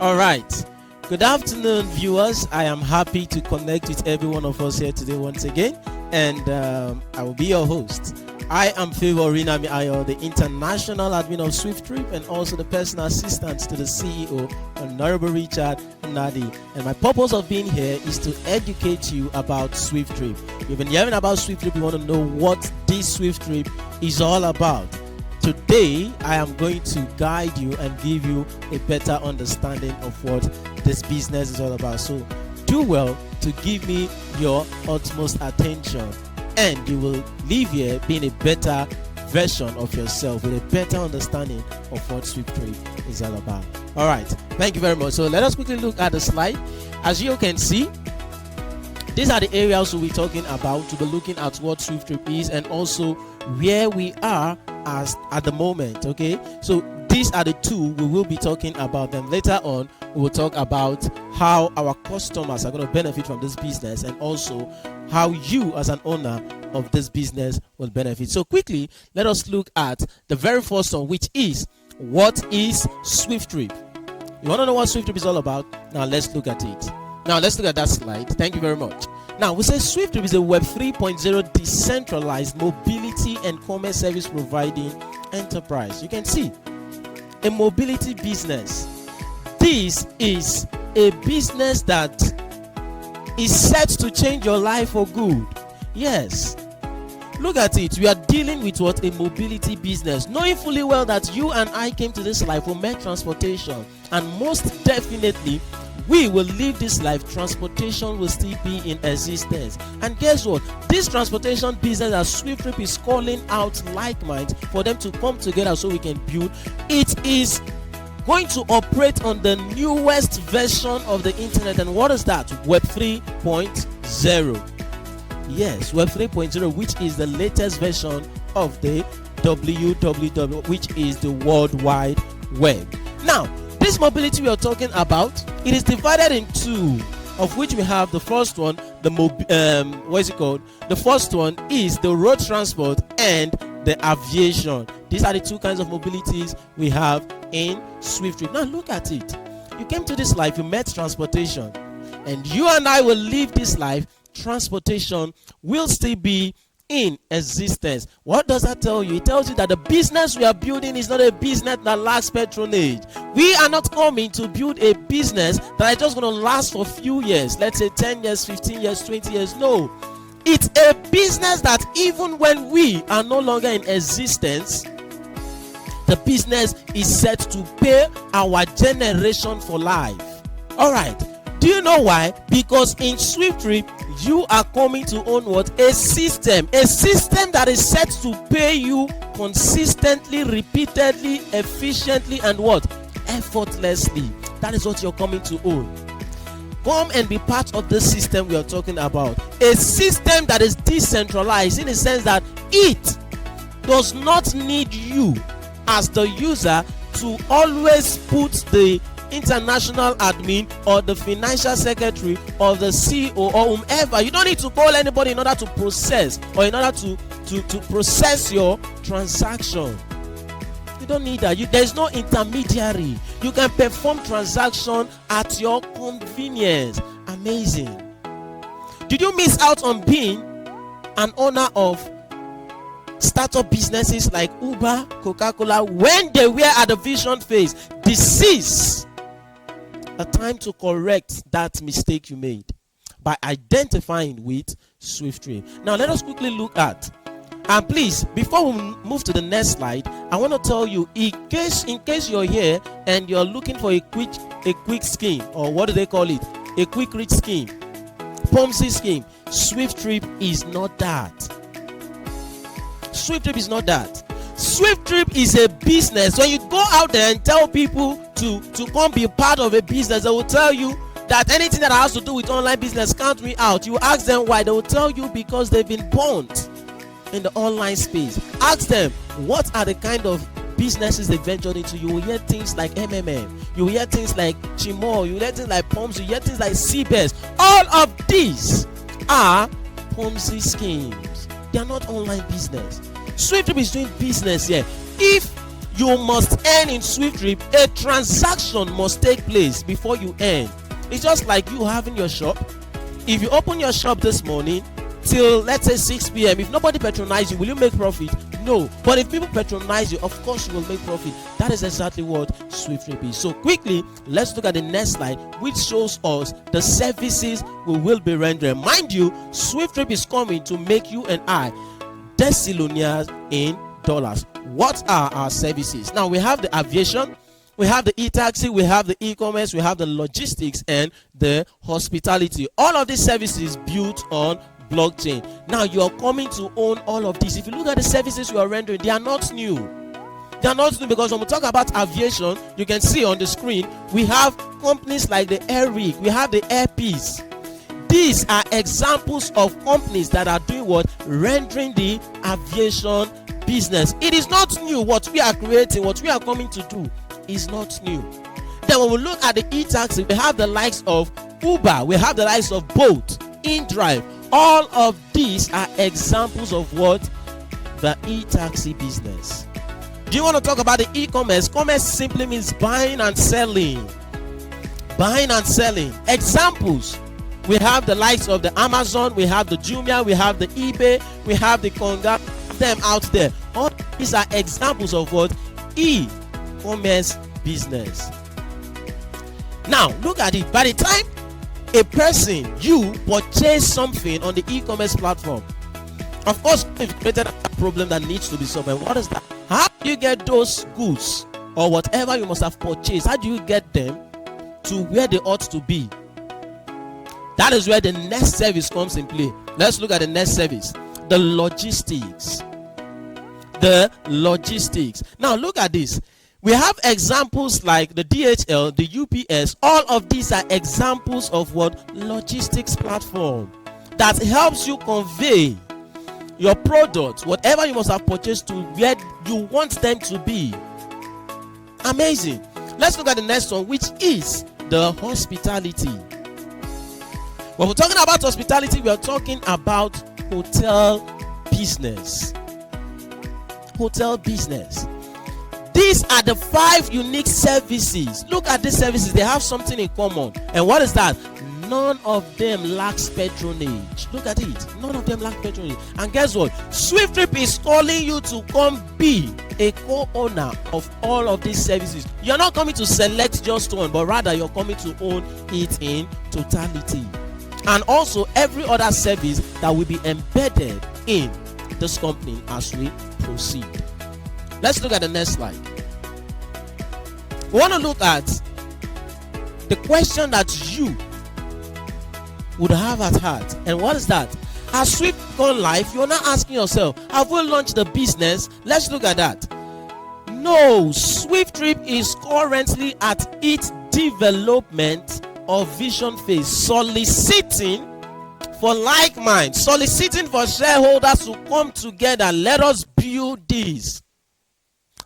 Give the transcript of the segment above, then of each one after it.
All right. Good afternoon, viewers. I am happy to connect with every one of us here today once again, and I will be your host. I am Favor Rinami Ayo, the international admin of SWIFTtrip and also the personal assistant to the CEO, Honorable Richard Nadi. And my purpose of being here is to educate you about SWIFTtrip. You've been hearing about SWIFTtrip, you want to know what this SWIFTtrip is all about. Today, I am going to guide you and give you a better understanding of what this business is all about. So do well to give me your utmost attention, and you will leave here being a better version of yourself with a better understanding of what SWIFTtrip is all about. All right, thank you very much. So let us quickly look at the slide. As you can see, these are the areas we'll be talking about, to be looking at what SWIFTtrip is and also where we are as at the moment. Okay, so these are the two we will be talking about. Then later on we will talk about how our customers are going to benefit from this business and also how you as an owner of this business will benefit. So quickly, let us look at the very first one, which is, what is SWIFTtrip? You want to know what SWIFTtrip is all about? Now let's look at it. Now let's look at that slide. Thank you very much. Now we say SWIFTtrip is a Web 3.0 decentralized mobility and commerce service providing enterprise. You can see a mobility business. This is a business that is set to change your life for good. Yes. Look at it. We are dealing with what? A mobility business, knowing fully well that you and I came to this life for mere transportation, and most definitely we will live this life, transportation will still be in existence. And guess what? This transportation business that SWIFTtrip is calling out like minds for them to come together so we can build. It is going to operate on the newest version of the internet. And what is that? Web 3.0. Yes, Web 3.0, which is the latest version of the WWW, which is the World Wide Web. Now, this mobility we are talking about, it is divided in two, of which we have the first one, what is it called? The first one is the road transport and the aviation. These are the two kinds of mobilities we have in SWIFTtrip. Now look at it. You came to this life, you met transportation, and you and I will live this life. Transportation will still be in existence. What does that tell you? It tells you that the business we are building is not a business that lacks patronage. We are not coming to build a business that is just going to last for a few years, let's say 10 years, 15 years, 20 years. No, it's a business that even when we are no longer in existence, the business is set to pay our generation for life. All right. Do you know why? Because in SWIFTtrip, you are coming to own what? A system that is set to pay you consistently, repeatedly, efficiently, and what? Effortlessly. That is what you're coming to own. Come and be part of the system we are talking about. A system that is decentralized in the sense that it does not need you as the user to always put the international admin or the financial secretary or the CEO or whomever. You don't need to call anybody in order to process or in order to process your transaction. You don't need that. There's no intermediary. You can perform transaction at your convenience. Amazing. Did you miss out on being an owner of startup businesses like Uber, Coca-Cola when they were at the vision phase? This is a time to correct that mistake you made by identifying with SWIFTtrip. Now let us quickly look at, and please, before we move to the next slide, I want to tell you, in case you're here and you're looking for a quick scheme, or what do they call it, a quick rich scheme, Ponzi scheme, SWIFTtrip is not that. SWIFTtrip is not that. SWIFTtrip is a business. When you go out there and tell people to come be part of a business, they will tell you that anything that has to do with online business, count me out. You ask them why, they will tell you because they've been burnt in the online space. Ask them what are the kind of businesses they ventured into. You will hear things like MMM, you will hear things like Chimo, you will hear things like Ponzi, you will hear things like CBS. All of these are Ponzi schemes. They are not online business. SWIFTtrip is doing business here. If you must earn in SWIFTtrip. A transaction must take place before you earn. It's just like you having your shop. If you open your shop this morning till, let's say, 6 p.m., if nobody patronize you, will you make profit? No. But if people patronize you, of course you will make profit. That is exactly what SWIFTtrip is. So quickly, let's look at the next slide, which shows us the services we will be rendering. Mind you, SWIFTtrip is coming to make you and I decillionaires in dollars. What are our services? Now we have the aviation, we have the e-taxi, we have the e-commerce, we have the logistics, and the hospitality. All of these services built on blockchain. Now you are coming to own all of these. If you look at the services you are rendering, they are not new. They are not new, because when we talk about aviation, you can see on the screen we have companies like the Air Rig, we have the Air Peace. These are examples of companies that are doing what? Rendering the aviation business. It is not new. What we are creating, what we are coming to do is not new. Then when we look at the e-taxi, we have the likes of Uber, we have the likes of Bolt, InDrive. All of these are examples of what? The e-taxi business. Do you want to talk about the e-commerce? Commerce simply means buying and selling. Buying and selling. Examples. We have the likes of the Amazon, we have the Jumia, we have the eBay, we have the Konga, them out there. All these are examples of what? E-commerce business. Now, look at it. By the time a person, you purchase something on the e-commerce platform, of course, you've created a problem that needs to be solved. And what is that? How do you get those goods or whatever you must have purchased? How do you get them to where they ought to be? That is where the next service comes in play. Let's look at the next service, the logistics. The logistics. Now look at this. We have examples like the DHL, the UPS. All of these are examples of what? Logistics platform that helps you convey your product, whatever you must have purchased, to where you want them to be. Amazing. Let's look at the next one, which is the hospitality. When we're talking about hospitality, we are talking about hotel business. Hotel business. These are the 5 unique services. Look at these services. They have something in common. And what is that? None of them lacks patronage. Look at it. None of them lack patronage. And guess what? SWIFTtrip is calling you to come be a co-owner of all of these services. You're not coming to select just one, but rather you're coming to own it in totality. And also every other service that will be embedded in this company as we proceed. Let's look at the next slide. We want to look at the question that you would have at heart. And what is that? As Swift gone live, you're not asking yourself, have we launched the business? Let's look at that. No, SWIFTtrip is currently at its development or vision phase, soliciting for like mind, soliciting for shareholders to come together. Let us build this.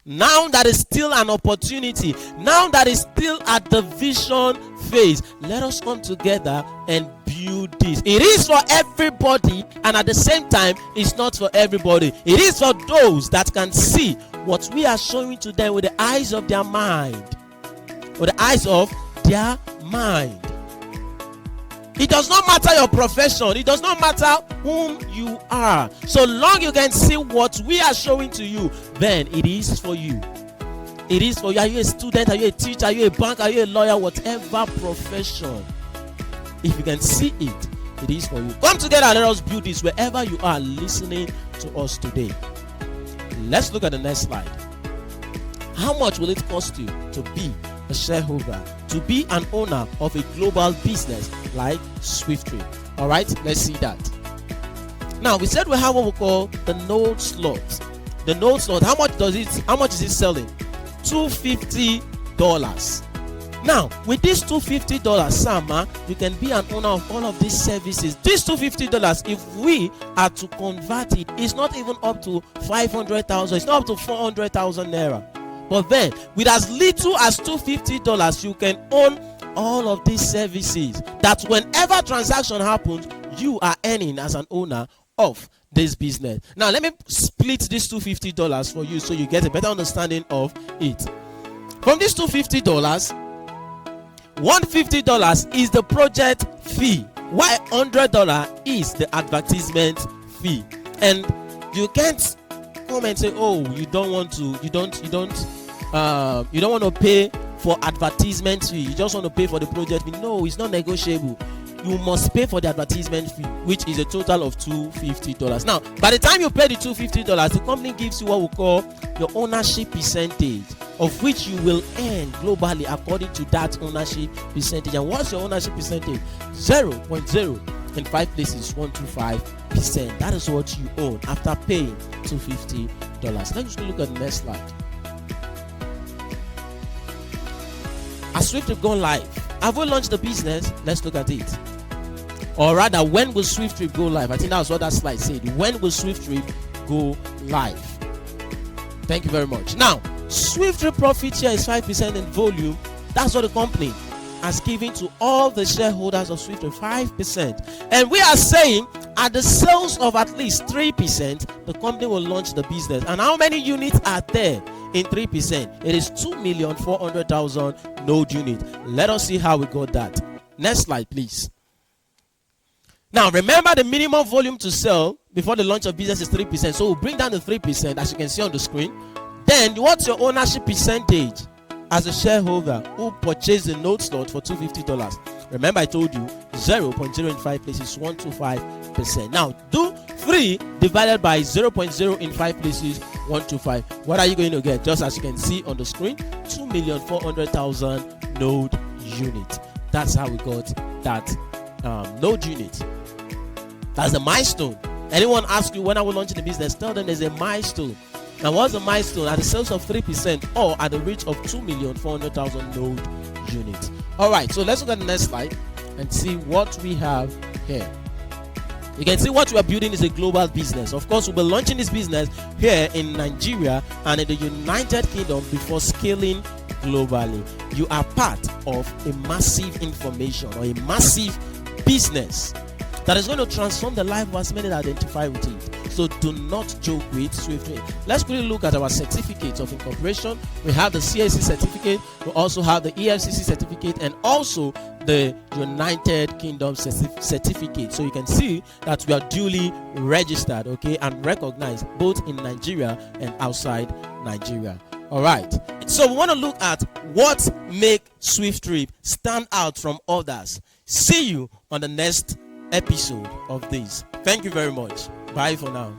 Now that is still an opportunity, now that is still at the vision phase, let us come together and build this. It is for everybody, and at the same time, it's not for everybody. It is for those that can see what we are showing to them with the eyes of their mind. With the eyes of their mind. It does not matter your profession. It does not matter whom you are. So long you can see what we are showing to you, then it is for you. It is for you. Are you a student? Are you a teacher? Are you a banker? Are you a lawyer? Whatever profession. If you can see it, it is for you. Come together and let us build this wherever you are listening to us today. Let's look at the next slide. How much will it cost you to be a shareholder, to be an owner of a global business like SWIFTtrip? All right, let's see that. Now we said we have what we call the node slot. The node slot, how much is it selling? $250. Now with this $250, Sama, you can be an owner of all of these services. This $250, if we are to convert it, it's not even up to 500,000, it's not up to 400,000 naira. But then, with as little as $250, you can own all of these services. That whenever transaction happens, you are earning as an owner of this business. Now let me split this $250 for you so you get a better understanding of it. From this $250, $150 is the project fee, while $100 is the advertisement fee. And you can't come and say, oh, you don't want to pay for advertisement fee, you just want to pay for the project fee. No, it's not negotiable. You must pay for the advertisement fee, which is a total of $250. Now, by the time you pay the $250, the company gives you what we call your ownership percentage, of which you will earn globally according to that ownership percentage. And what's your ownership percentage? 0.0 in 5 places 125%. That is what you own after paying $250. Let's just look at the next slide. Has SWIFTtrip gone live? Have we launched the business? Let's look at it. Or rather, when will SWIFTtrip go live? I think that's what that slide said. When will SWIFTtrip go live? Thank you very much. Now, SWIFTtrip profit share is 5% in volume. That's what the company has given to all the shareholders of SWIFTtrip, 5%. And we are saying at the sales of at least 3%, the company will launch the business. And how many units are there in 3%? It is 2,400,000 node units. Let us see how we got that. Next slide, please. Now, remember the minimum volume to sell before the launch of business is 3%. So we'll bring down the 3%, as you can see on the screen. Then, what's your ownership percentage as a shareholder who purchased the node slot for $250? Remember, I told you 0.0 in 5 places, 125%. Now, do 3 divided by 0.0 in 5 places, 125. What are you going to get? Just as you can see on the screen, 2,400,000 node units. That's how we got that node unit. That's a milestone. Anyone ask you when I will launch the business, tell them there's a milestone. Now, what's the milestone? At the sales of 3% or at the reach of 2,400,000 node units. All right, so let's look at the next slide and see what we have here. You can see what we are building is a global business. Of course, we'll be launching this business here in Nigeria and in the United Kingdom before scaling globally. You are part of a massive information or a massive business that is going to transform the life of as many that identify with it. So do not joke with SWIFTtrip. Let's quickly look at our certificates of incorporation. We have the CAC certificate, we also have the EFCC certificate, and also the United Kingdom certificate. So you can see that we are duly registered, okay, and recognized both in Nigeria and outside Nigeria. All right. So we want to look at what makes SWIFTtrip stand out from others. See you on the next episode of this. Thank you very much. Bye for now.